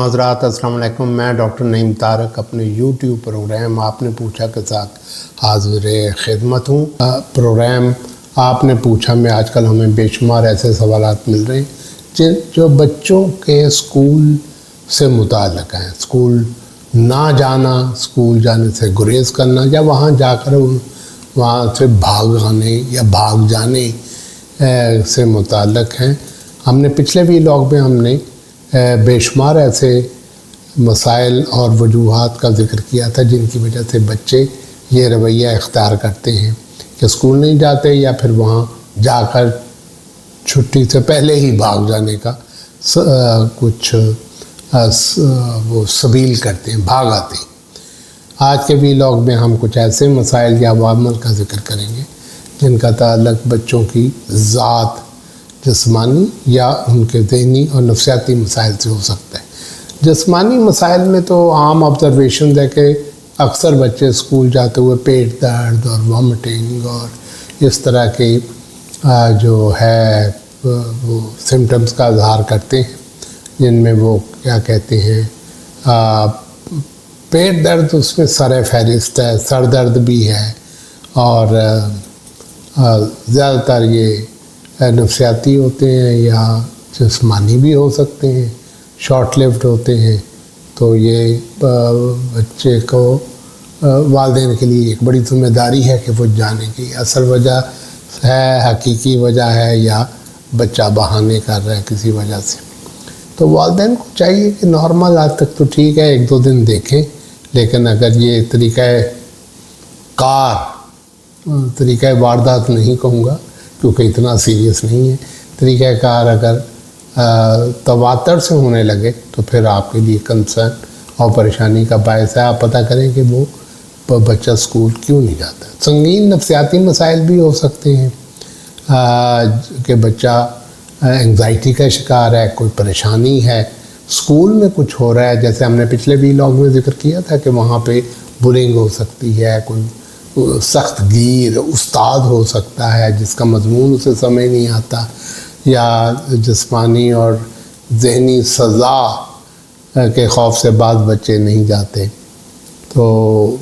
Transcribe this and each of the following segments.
दोस्तों हज़रात अस्सलाम वालेकुम। मैं डॉक्टर नईम तारक अपने यूट्यूब प्रोग्राम आपने पूछा के साथ हाज़िर खिदमत हूँ। प्रोग्राम आपने पूछा में आजकल हमें बेशुमार ऐसे सवालात मिल रहे हैं जो बच्चों के स्कूल से मुताल्लिक़ हैं। स्कूल ना जाना, स्कूल जाने से गुरेज़ करना या वहाँ जाकर वहाँ से भाग आने या भाग जाने से मुताल्लिक़ हैं। हमने पिछले व्लॉग में हमने बेशुमार ऐसे मसाइल और वजूहात का ज़िक्र किया था जिनकी वजह से बच्चे ये रवैया इख्तियार करते हैं कि स्कूल नहीं जाते या फिर वहाँ जाकर छुट्टी से पहले ही भाग जाने का कुछ वो सबील करते हैं, भाग आते हैं। आज के व्लॉग में हम कुछ ऐसे मसाइल या अवामल का ज़िक्र करेंगे जिनका ताल्लुक़ बच्चों की ज़ात, जिस्मानी या उनके ज़हनी और नफ्सियाती मसाइल से हो सकता है। जिस्मानी मसाइल में तो आम ऑब्ज़र्वेशन है कि अक्सर बच्चे स्कूल जाते हुए पेट दर्द और वॉमिटिंग और इस तरह के जो है वो सिम्टम्स का इज़हार करते हैं, जिनमें वो क्या कहते हैं पेट दर्द उसमें सर फहरिस्त है, सर दर्द भी है और ज़्यादातर ये नफ्सियाती होते हैं या जिस्मानी भी हो सकते हैं, शॉर्ट लिव्ड होते हैं। तो ये बच्चे को वालिदैन के लिए एक बड़ी ज़िम्मेदारी है कि वो जाने की असल वजह है, हकीकी वजह है या बच्चा बहाने कर रहा है किसी वजह से। तो वालिदैन को चाहिए कि नॉर्मल आज तक तो ठीक है, एक दो दिन देखें, लेकिन अगर ये तरीक़ा वारदात नहीं कहूँगा क्योंकि इतना सीरियस नहीं है, तरीक़ाकार अगर तवातर से होने लगे तो फिर आपके लिए कंसर्न और परेशानी का बायस है। आप पता करें कि वो बच्चा स्कूल क्यों नहीं जाता। संगीन नफ्सियाती मसाइल भी हो सकते हैं कि बच्चा एंग्जाइटी का शिकार है, कोई परेशानी है, स्कूल में कुछ हो रहा है। जैसे हमने पिछले व्लॉग में ज़िक्र किया था कि वहाँ पे बुलिंग हो सकती है, कोई सख्त गिर उस्ताद हो सकता है जिसका मजमून उसे समझ नहीं आता, या जिस्मानी और ज़हनी सज़ा के खौफ से बाद बच्चे नहीं जाते। तो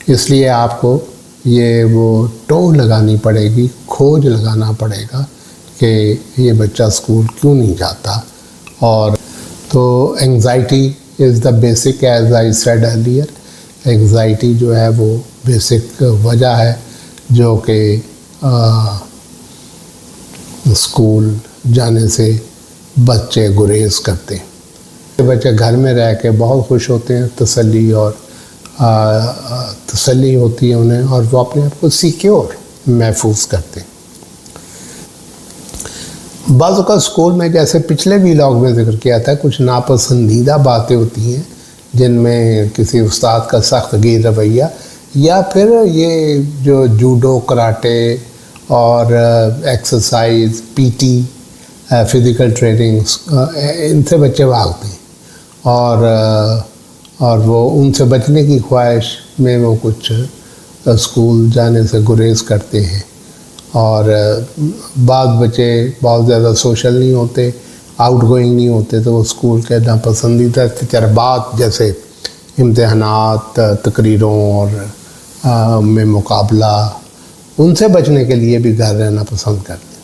इसलिए आपको ये वो टोह लगानी पड़ेगी, खोज लगाना पड़ेगा कि ये बच्चा स्कूल क्यों नहीं जाता। और तो anxiety is the basic as I said earlier. Anxiety जो है वो बेसिक वजह है जो कि स्कूल जाने से बच्चे गुरेज़ करते हैं। बच्चे घर में रह के बहुत खुश होते हैं, तसल्ली होती है उन्हें और वो अपने आप को सिक्योर महफूज करते हैं। बाज़ औक़ात स्कूल में, जैसे पिछले व्लॉग में ज़िक्र किया था, कुछ नापसंदीदा बातें होती हैं जिनमें किसी उस्ताद का सख्त गिर रवैया या फिर ये जो जूडो, कराटे और एक्सरसाइज, पीटी, फ़िज़िकल ट्रेनिंग्स, इनसे बच्चे भागते हैं और वो उनसे बचने की ख्वाहिश में वो कुछ स्कूल जाने से गुरेज़ करते हैं। और बाद बच्चे बहुत ज़्यादा सोशल नहीं होते, आउट गोइंग नहीं होते, तो वो स्कूल के नापसंदीदा तजर्बात जैसे इम्तिहानात, तकरीरों और में मुकाबला, उनसे बचने के लिए भी घर रहना पसंद करते हैं।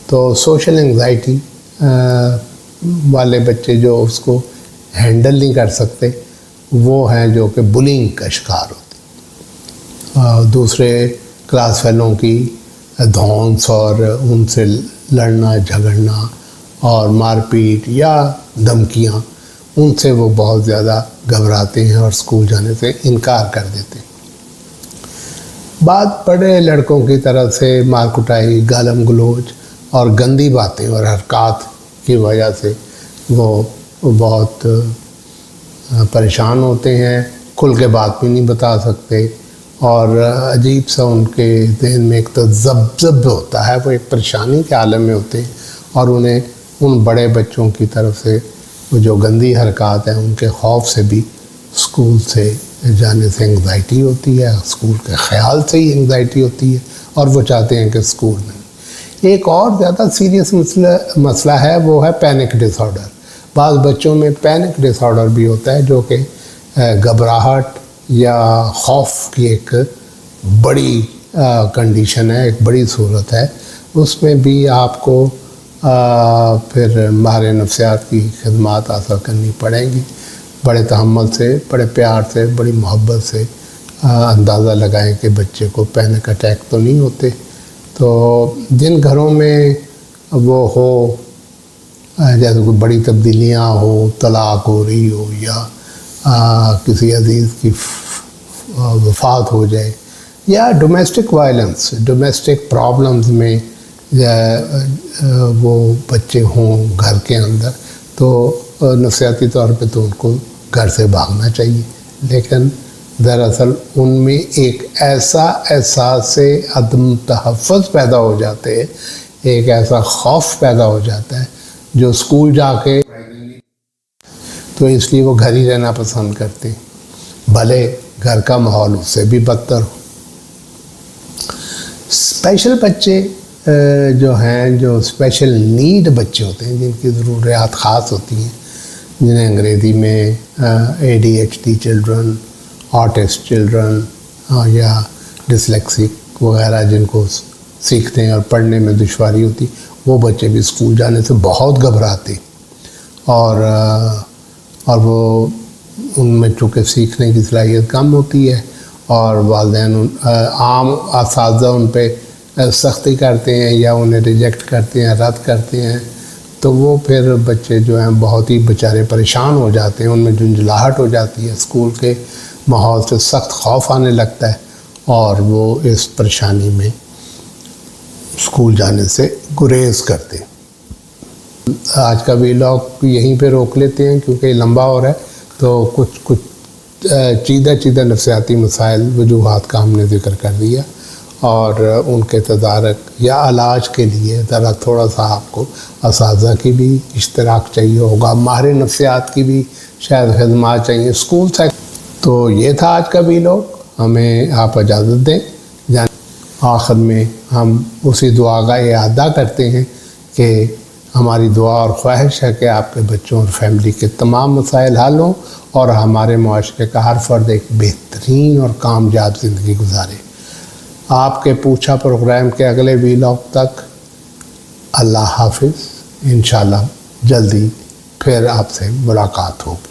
तो सोशल एंग्जाइटी वाले बच्चे जो उसको हैंडल नहीं कर सकते वो हैं जो कि बुलिंग का शिकार होते। दूसरे क्लास फेलों की धौंस और उनसे लड़ना झगड़ना और मारपीट या धमकियाँ, उनसे वो बहुत ज़्यादा घबराते हैं और स्कूल जाने से इनकार कर देते हैं। बाद बड़े लड़कों की तरफ से मार कुटाई, गालम गलोच और गंदी बातें और हरकत की वजह से वो बहुत परेशान होते हैं, खुल के बात भी नहीं बता सकते और अजीब सा उनके ज़हन में एक तो ज़ब होता है, वो एक परेशानी के आलम में होते हैं और उन्हें उन बड़े बच्चों की तरफ से वो जो गंदी हरकत है उनके खौफ से भी स्कूल से जाने से एंग्जाइटी होती है, स्कूल के ख़्याल से ही एंग्जाइटी होती है और वो चाहते हैं कि स्कूल में। एक और ज़्यादा सीरियस मसला है, वो है पैनिक डिसऑर्डर। بعض بچوں میں پینک ڈس آرڈر بھی ہوتا ہے، جو کہ گھبراہٹ یا خوف کی ایک بڑی کنڈیشن ہے، ایک بڑی صورت ہے. اس میں بھی آپ کو پھر ماہر نفسیات کی خدمات حاصل کرنی پڑیں گی. بڑے تحمل سے، بڑے پیار سے، بڑی محبت سے اندازہ لگائیں کہ بچے کو پینک اٹیک تو نہیں ہوتے. تو جن گھروں میں وہ ہو، جیسے کوئی بڑی تبدیلیاں ہو، طلاق ہو رہی ہو یا کسی عزیز کی وفات ہو جائے، یا ڈومیسٹک وائلنس، ڈومیسٹک پرابلمز میں وہ بچے ہوں گھر کے اندر، تو نفسیاتی طور پہ تو ان کو گھر سے بھاگنا چاہیے. لیکن دراصل ان میں ایک ایسا احساس عدم تحفظ پیدا ہو جاتے ہیں، ایک ایسا خوف پیدا ہو جاتا ہے جو اسکول جا کے، تو اس لیے وہ گھر ہی رہنا پسند کرتے ہیں، بھلے گھر کا ماحول اس سے بھی بدتر ہو. اسپیشل بچے جو ہیں، جو اسپیشل نیڈ بچے ہوتے ہیں، جن کی ضروریات خاص ہوتی ہیں، جنہیں انگریزی میں ADHD چلڈرن، آٹسٹ چلڈرن یا ڈسلیکسک وغیرہ، جن کو سیکھتے ہیں اور پڑھنے میں دشواری ہوتی، وہ بچے بھی اسکول جانے سے بہت گھبراتے، اور وہ ان میں چونکہ سیکھنے کی صلاحیت کم ہوتی ہے، اور والدین عام اساتذہ ان پہ سختی کرتے ہیں یا انہیں ریجیکٹ کرتے ہیں، رد کرتے ہیں، تو وہ پھر بچے جو ہیں بہت ہی بیچارے پریشان ہو جاتے ہیں. ان میں جھنجھلاہٹ ہو جاتی ہے، اسکول کے ماحول سے سخت خوف آنے لگتا ہے، اور وہ اس پریشانی میں اسکول جانے سے گریز کرتے ہیں. آج کا ویلاگ یہیں پہ روک لیتے ہیں کیونکہ لمبا ہو رہا ہے. تو کچھ چیدہ نفسیاتی مسائل، وجوہات کا ہم نے ذکر کر دیا، اور ان کے تدارک یا علاج کے لیے ذرا تھوڑا سا آپ کو اساتذہ کی بھی اشتراک چاہیے ہوگا، ماہر نفسیات کی بھی شاید خدمات چاہیے، اسکول سے. تو یہ تھا آج کا ویلاگ. ہمیں آپ اجازت دیں. آخر میں ہم اسی دعا کا اعادہ کرتے ہیں کہ ہماری دعا اور خواہش ہے کہ آپ کے بچوں اور فیملی کے تمام مسائل حل ہوں، اور ہمارے معاشرے کا ہر فرد ایک بہترین اور کامیاب زندگی گزارے. آپ کے پوچھا پروگرام کے اگلے ویلاگ تک اللہ حافظ. انشاءاللہ جلدی پھر آپ سے ملاقات ہوگی.